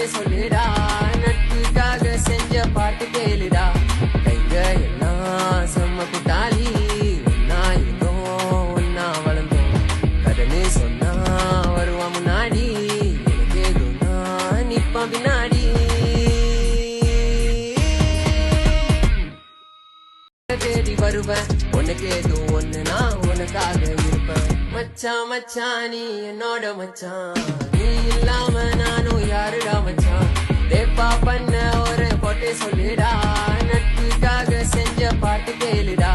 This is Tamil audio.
சொல்லுடா நட்புக்காக செஞ்ச பாட்டு கேளுடா கைங்க எல்லாம் செம்ம குட்டாளி ஒன்னா இருந்தோம் ஒன்னா வளர்ந்தோம் கதனு சொன்னா வருவா முன்னாடி எனக்கு எதுனா நிப்பா பின்னாடி தேடி வருவேன் உனக்கு ஏதோ ஒண்ணு நான் உனக்காக இருப்பேன் மச்சான் மச்சான் நீ என்னோட மச்சான் நீ இல்லாம நானும் யாருடா மச்சான் தேப்பா பண்ண ஒரு பொட்டை சொல்லுடா நட்புக்காக செஞ்ச பாட்டு கேளுடா